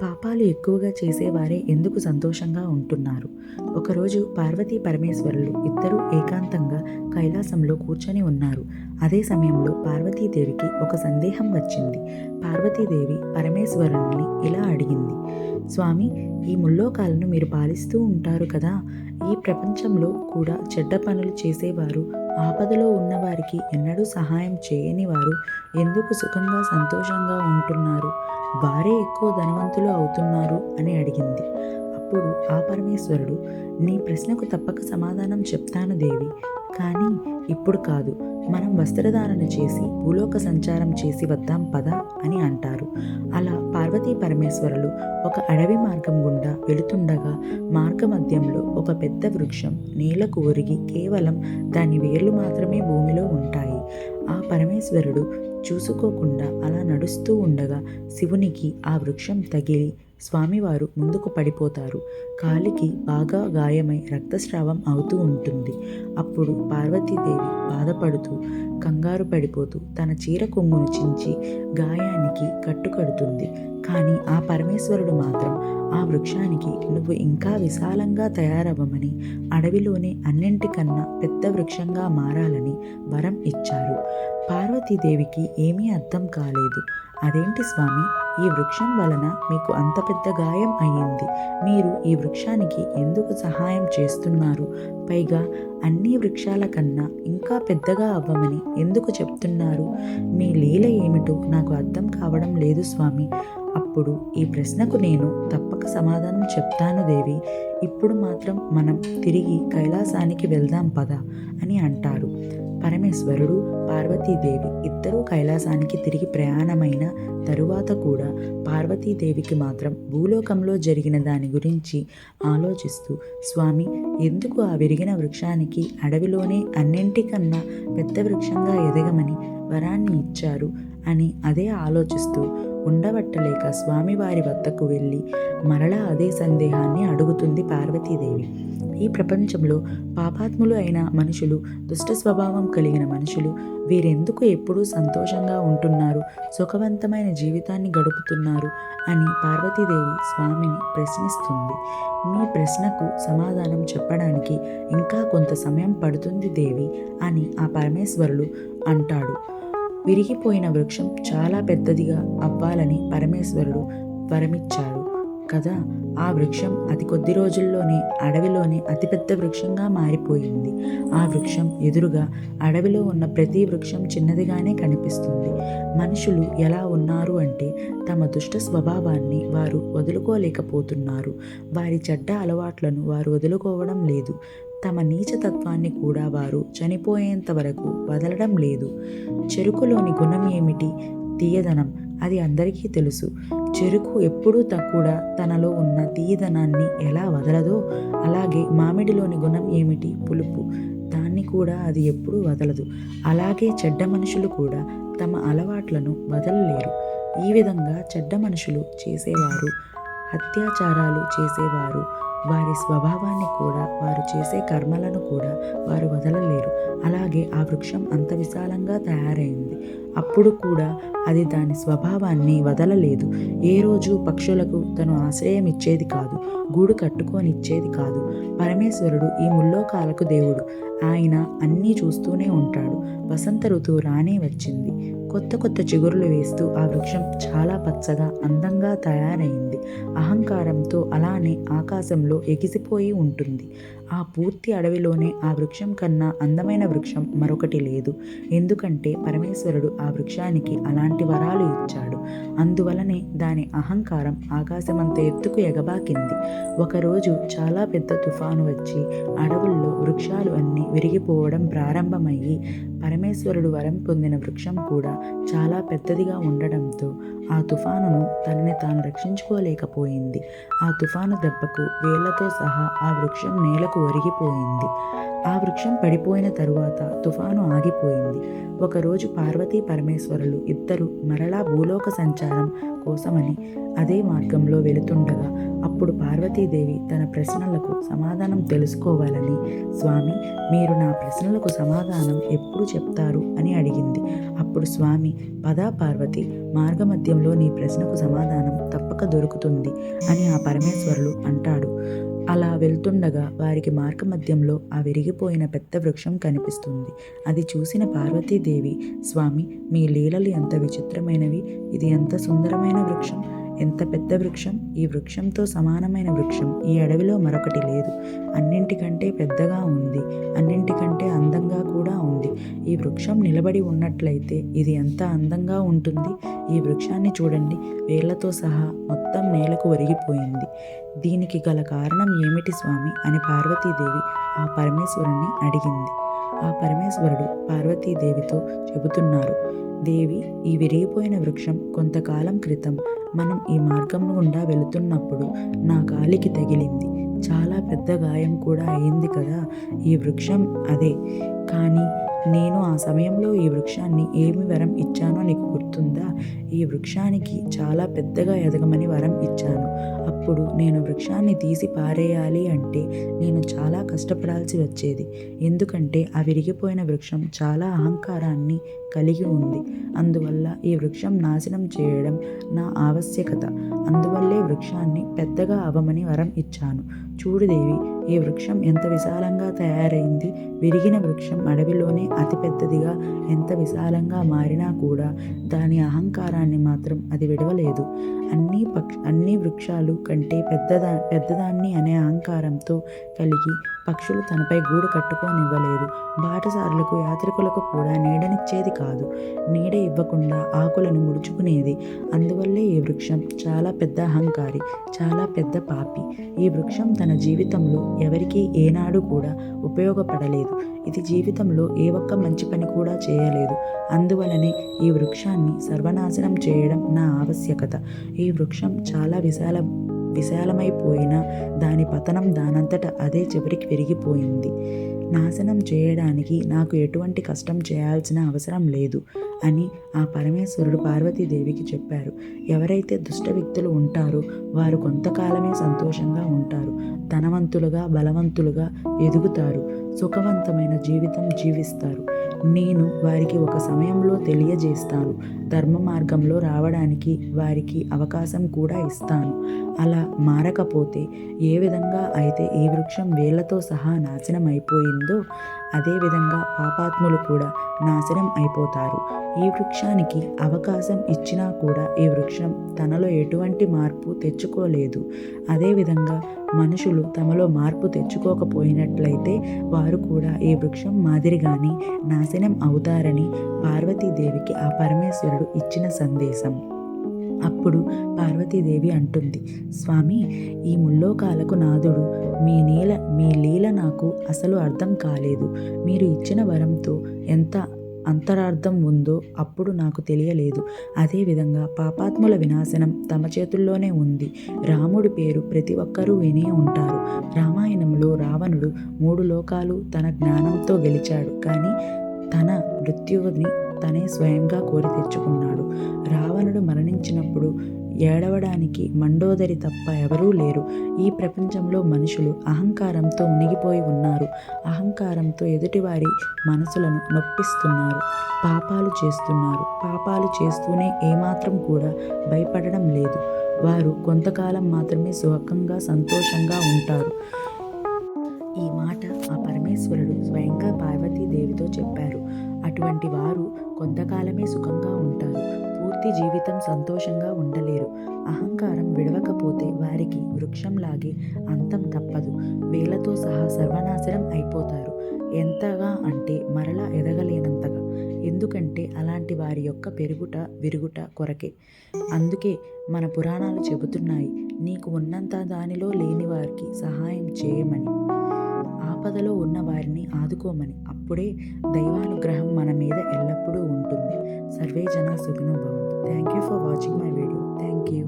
పాపాలు ఎక్కువగా చేసేవారే ఎందుకు సంతోషంగా ఉంటున్నారు? ఒకరోజు పార్వతీ పరమేశ్వరులు ఇద్దరూ ఏకాంతంగా కైలాసంలో కూర్చొని ఉన్నారు. అదే సమయంలో పార్వతీదేవికి ఒక సందేహం వచ్చింది. పార్వతీదేవి పరమేశ్వరుని ఇలా అడిగింది: స్వామి, ఈ ముల్లోకాలను మీరు పాలిస్తూ ఉంటారు కదా, ఈ ప్రపంచంలో కూడా చెడ్డ పనులు చేసేవారు, ఆపదలో ఉన్నవారికి ఎన్నడూ సహాయం చేయని వారు ఎందుకు సుఖంగా సంతోషంగా ఉంటున్నారు? వారే ఎక్కువ ధనవంతులు అవుతున్నారు అని అడిగింది. అప్పుడు ఆ పరమేశ్వరుడు, నీ ప్రశ్నకు తప్పక సమాధానం చెప్తాను దేవి, కానీ ఇప్పుడు కాదు. మనం వస్త్రధారణ చేసి భూలోక సంచారం చేసి వద్దాం పద అని అంటారు. అలా పార్వతీ పరమేశ్వరులు ఒక అడవి మార్గం గుండా వెళుతుండగా మార్గమధ్యంలో ఒక పెద్ద వృక్షం నేలకు ఒరిగి కేవలం దాని వేర్లు మాత్రమే భూమిలో ఉంటాయి. ఆ పరమేశ్వరుడు చూసుకోకుండా అలా నడుస్తూ ఉండగా శివునికి ఆ వృక్షం తగిలి స్వామివారు ముందుకు పడిపోతారు. కాలికి బాగా గాయమై రక్తస్రావం అవుతూ ఉంటుంది. అప్పుడు పార్వతీదేవి బాధపడుతూ కంగారు పడిపోతూ తన చీర కొంగును చించి గాయానికి కట్టుకడుతుంది. కానీ ఆ పరమేశ్వరుడు మాత్రం ఆ వృక్షానికి నువ్వు ఇంకా విశాలంగా తయారవ్వమని, అడవిలోనే అన్నింటికన్నా పెద్ద వృక్షంగా మారాలని వరం ఇచ్చారు. పార్వతీదేవికి ఏమీ అర్థం కాలేదు. అదేంటి స్వామి, ఈ వృక్షం వలన మీకు అంత పెద్ద గాయం అయ్యింది, మీరు ఈ వృక్షానికి ఎందుకు సహాయం చేస్తున్నారు? పైగా అన్ని వృక్షాల కన్నా ఇంకా పెద్దగా అవ్వమని ఎందుకు చెప్తున్నారు? మీ లీల ఏమిటో నాకు అర్థం కావడం లేదు స్వామి. అప్పుడు ఈ ప్రశ్నకు నేను తప్పక సమాధానం చెప్తాను దేవి, ఇప్పుడు మాత్రం మనం తిరిగి కైలాసానికి వెళ్దాం పద అని అంటారు. పరమేశ్వరుడు, పార్వతీదేవి ఇద్దరూ కైలాసానికి తిరిగి ప్రయాణమైన తరువాత కూడా పార్వతీదేవికి మాత్రం భూలోకంలో జరిగిన దాని గురించి ఆలోచిస్తూ, స్వామి, ఎందుకు ఆ విరిగిన వృక్షానికి అడవిలోనే అన్నింటికన్నా పెద్ద వృక్షంగా ఎదగమని వరాన్ని ఇచ్చారు అని అదే ఆలోచిస్తూ ఉండబట్టలేక స్వామివారి వద్దకు వెళ్ళి మరలా అదే సందేహాన్ని అడుగుతుంది పార్వతీదేవి. ఈ ప్రపంచంలో పాపాత్ములు అయిన మనుషులు, దుష్ట స్వభావం కలిగిన మనుషులు, వీరెందుకు ఎప్పుడూ సంతోషంగా ఉంటున్నారు, సుఖవంతమైన జీవితాన్ని గడుపుతున్నారు అని పార్వతీదేవి స్వామిని ప్రశ్నిస్తుంది. మీ ప్రశ్నకు సమాధానం చెప్పడానికి ఇంకా కొంత సమయం పడుతుంది దేవి అని ఆ పరమేశ్వరుడు అంటాడు. విరిగిపోయిన వృక్షం చాలా పెద్దదిగా అవ్వాలని పరమేశ్వరుడు వరమిచ్చాడు కదా. ఆ వృక్షం అతి కొద్ది రోజుల్లోనే అడవిలోనే అతిపెద్ద వృక్షంగా మారిపోయింది. ఆ వృక్షం ఎదురుగా అడవిలో ఉన్న ప్రతి వృక్షం చిన్నదిగానే కనిపిస్తుంది. మనుషులు ఎలా ఉన్నారు అంటే తమ దుష్ట స్వభావాన్ని వారు వదులుకోలేకపోతున్నారు. వారి చెడ్డ అలవాట్లను వారు వదులుకోవడం లేదు. తమ నీచతత్వాన్ని కూడా వారు చనిపోయేంత వరకు వదలడం లేదు. చెరుకులోని గుణం ఏమిటి? తీయదనం. అది అందరికీ తెలుసు. చెరుకు ఎప్పుడూ కూడా తనలో ఉన్న తీయదనాన్ని ఎలా వదలదో, అలాగే మామిడిలోని గుణం ఏమిటి? పులుపు. దాన్ని కూడా అది ఎప్పుడూ వదలదు. అలాగే చెడ్డ మనుషులు కూడా తమ అలవాట్లను వదలలేరు. ఈ విధంగా చెడ్డ మనుషులు చేసేవారు, అత్యాచారాలు చేసేవారు, వారి స్వభావాన్ని కూడా, వారు చేసే కర్మలను కూడా వారు వదలలేరు. అలాగే ఆ వృక్షం అంత విశాలంగా తయారైంది. అప్పుడు కూడా అది దాని స్వభావాన్ని వదలలేదు. ఏ రోజు పక్షులకు తను ఆశ్రయం ఇచ్చేది కాదు, గూడు కట్టుకొని ఇచ్చేది కాదు. పరమేశ్వరుడు ఈ ముల్లోకాలకు దేవుడు. ఆయన అన్నీ చూస్తూనే ఉంటాడు. వసంత ఋతువు రానే వచ్చింది. కొత్త కొత్త చిగురులు వేస్తూ ఆ వృక్షం చాలా పచ్చగా అందంగా తయారైంది. అహంకారంతో అలానే ఆకాశంలో ఎగిసిపోయి ఉంటుంది. ఆ పూర్తి అడవిలోనే ఆ వృక్షం కన్నా అందమైన వృక్షం మరొకటి లేదు. ఎందుకంటే పరమేశ్వరుడు ఆ వృక్షానికి అలాంటి వరాలు ఇచ్చాడు. అందువలనే దాని అహంకారం ఆకాశమంత ఎత్తుకు ఎగబాకింది. ఒకరోజు చాలా పెద్ద తుఫాను వచ్చి అడవుల్లో వృక్షాలు అన్నీ విరిగిపోవడం ప్రారంభమయ్యి పరమేశ్వరుడు వరం పొందిన వృక్షం కూడా చాలా పెద్దదిగా ఉండడంతో ఆ తుఫానును తనని తాను రక్షించుకోలేకపోయింది. ఆ తుఫాను దెబ్బకు వేళ్లతో సహా ఆ వృక్షం నేలకు ఒరిగిపోయింది. ఆ వృక్షం పడిపోయిన తరువాత తుఫాను ఆగిపోయింది. ఒకరోజు పార్వతీ పరమేశ్వరులు ఇద్దరు మరలా భూలోక సంచారం కోసమని అదే మార్గంలో వెళుతుండగా అప్పుడు పార్వతీదేవి తన ప్రశ్నలకు సమాధానం తెలుసుకోవాలని, స్వామి, మీరు నా ప్రశ్నలకు సమాధానం ఎప్పుడు చెప్తారు అని అడిగింది. అప్పుడు స్వామి, పదా పార్వతి, మార్గమధ్యంలో నీ ప్రశ్నకు సమాధానం తప్పక దొరుకుతుంది అని ఆ పరమేశ్వరుడు అంటాడు. అలా వెళ్తుండగా వారికి మార్గమధ్యంలో ఆ విరిగిపోయిన పెద్ద వృక్షం కనిపిస్తుంది. అది చూసిన పార్వతీదేవి, స్వామి, మీ లీలలు ఎంత విచిత్రమైనవి, ఇది ఎంత సుందరమైన వృక్షం, ఎంత పెద్ద వృక్షం, ఈ వృక్షంతో సమానమైన వృక్షం ఈ అడవిలో మరొకటి లేదు, అన్నింటికంటే పెద్దగా ఉంది, అన్నింటికంటే అందంగా కూడా ఉంది. ఈ వృక్షం నిలబడి ఉన్నట్లయితే ఇది ఎంత అందంగా ఉంటుంది. ఈ వృక్షాన్ని చూడండి, వేళ్లతో సహా మొత్తం నేలకు ఒరిగిపోయింది. దీనికి గల కారణం ఏమిటి స్వామి అని పార్వతీదేవి ఆ పరమేశ్వరుణ్ణి అడిగింది. ఆ పరమేశ్వరుడు పార్వతీదేవితో చెబుతున్నారు, దేవి, ఈ విరిగిపోయిన వృక్షం కొంతకాలం క్రితం మనం ఈ మార్గం గుండా వెళుతున్నప్పుడు నా కాలికి తగిలింది. చాలా పెద్ద గాయం కూడా అయింది కదా. ఈ వృక్షం అదే. కానీ నేను ఆ సమయంలో ఈ వృక్షాన్ని ఏమి వరం ఇచ్చానో నీకు గుర్తుందా? ఈ వృక్షానికి చాలా పెద్దగా ఎదగమని వరం ఇచ్చాను. అప్పుడు నేను వృక్షాన్ని తీసి పారేయాలి అంటే నేను చాలా కష్టపడాల్సి వచ్చేది. ఎందుకంటే ఆ విరిగిపోయిన వృక్షం చాలా అహంకారాన్ని కలిగి ఉంది. అందువల్ల ఈ వృక్షం నాశనం చేయడం నా ఆవశ్యకత. అందువల్లే వృక్షాన్ని పెద్దగా అవ్వమని వరం ఇచ్చాను. చూడు దేవి, ఈ వృక్షం ఎంత విశాలంగా తయారైంది. విరిగిన వృక్షం అడవిలోనే అతిపెద్దదిగా ఎంత విశాలంగా మారినా కూడా దాని అహంకారాన్ని మాత్రం అది విడవలేదు. అన్ని వృక్షాలు కంటే పెద్దదాన్ని అనే అహంకారంతో కలిగి పక్షులు తనపై గూడు కట్టుకోనివ్వలేదు. బాటసారులకు, యాత్రికులకు కూడా నీడనిచ్చేది కాదు. నీడ ఇవ్వకుండా ఆకులను ముడుచుకునేది. అందువల్లే ఈ వృక్షం చాలా పెద్ద అహంకారి, చాలా పెద్ద పాపి. ఈ వృక్షం తన జీవితంలో ఎవరికీ ఏనాడు కూడా ఉపయోగపడలేదు. ఇది జీవితంలో ఏ ఒక్క మంచి పని కూడా చేయలేదు. అందువలనే ఈ వృక్షాన్ని సర్వనాశనం చేయడం నా ఆవశ్యకత. ఈ వృక్షం చాలా విశాలమైపోయినా దాని పతనం దానంతట అదే చివరికి విరిగిపోయింది. నాశనం చేయడానికి నాకు ఎటువంటి కష్టం చేయాల్సిన అవసరం లేదు అని ఆ పరమేశ్వరుడు పార్వతీదేవికి చెప్పారు. ఎవరైతే దుష్ట వ్యక్తులు ఉంటారో వారు కొంతకాలమే సంతోషంగా ఉంటారు, ధనవంతులుగా, బలవంతులుగా ఎదుగుతారు, సుఖవంతమైన జీవితం జీవిస్తారు. నేను వారికి ఒక సమయంలో తెలియజేస్తాను. ధర్మ మార్గంలో రావడానికి వారికి అవకాశం కూడా ఇస్తాను. అలా మారకపోతే ఏ విధంగా అయితే ఈ వృక్షం వేళ్లతో సహా నాశనం అయిపోయిందో అదేవిధంగా పాపాత్ములు కూడా నాశనం అయిపోతారు. ఈ వృక్షానికి అవకాశం ఇచ్చినా కూడా ఈ వృక్షం తనలో ఎటువంటి మార్పు తెచ్చుకోలేదు. అదేవిధంగా మనుషులు తమలో మార్పు తెచ్చుకోకపోయినట్లయితే వారు కూడా ఈ వృక్షం మాదిరిగానే నాశనం అవుతారని పార్వతీదేవికి ఆ పరమేశ్వరుడు ఇచ్చిన సందేశం. అప్పుడు పార్వతీదేవి అంటుంది, స్వామి, ఈ ముల్లోకాలకు నాథుడు మీ లీల నాకు అసలు అర్థం కాలేదు. మీరు ఇచ్చిన వరంతో ఎంత అంతరార్థం ఉందో అప్పుడు నాకు తెలియలేదు. అదేవిధంగా పాపాత్ముల వినాశనం తమ చేతుల్లోనే ఉంది. రాముడి పేరు ప్రతి ఒక్కరూ వినే ఉంటారు. రామాయణంలో రావణుడు 3 లోకాలు తన జ్ఞానంతో గెలిచాడు. కానీ తన మృత్యువుని తనే స్వయంగా కోరి తెచ్చుకున్నాడు. రావణుడు మరణించినప్పుడు ఏడవడానికి మండోదరి తప్ప ఎవరూ లేరు. ఈ ప్రపంచంలో మనుషులు అహంకారంతో మునిగిపోయి ఉన్నారు. అహంకారంతో ఎదుటివారి మనసులను నొప్పిస్తున్నారు, పాపాలు చేస్తున్నారు. పాపాలు చేస్తూనే ఏమాత్రం కూడా భయపడడం లేదు. వారు కొంతకాలం మాత్రమే సుఖంగా, సంతోషంగా ఉంటారు. ఈ మాట ఆ పరమేశ్వరుడు స్వయంగా పార్వతీదేవితో చెప్పారు. అటువంటి వారు కొంతకాలమే సుఖంగా ఉంటారు, పూర్తి జీవితం సంతోషంగా ఉండలేరు. అహంకారం విడవకపోతే వారికి వృక్షంలాగే అంతం తప్పదు. వేళ్లతో సహా సర్వనాశనం అయిపోతారు. ఎంతగా అంటే మరలా ఎదగలేనంతగా. ఎందుకంటే అలాంటి వారి యొక్క పెరుగుట విరుగుట కొరకే. అందుకే మన పురాణాలు చెబుతున్నాయి, నీకు ఉన్నంత దానిలో లేని వారికి సహాయం చేయమని, ఆపదలో ఉన్న వారిని ఆదుకోమని. అప్పుడే దైవానుగ్రహం మన మీద ఎల్లప్పుడూ ఉంటుంది. సర్వే జన సుఖినో భవంతు. Thank you for watching my video. Thank you.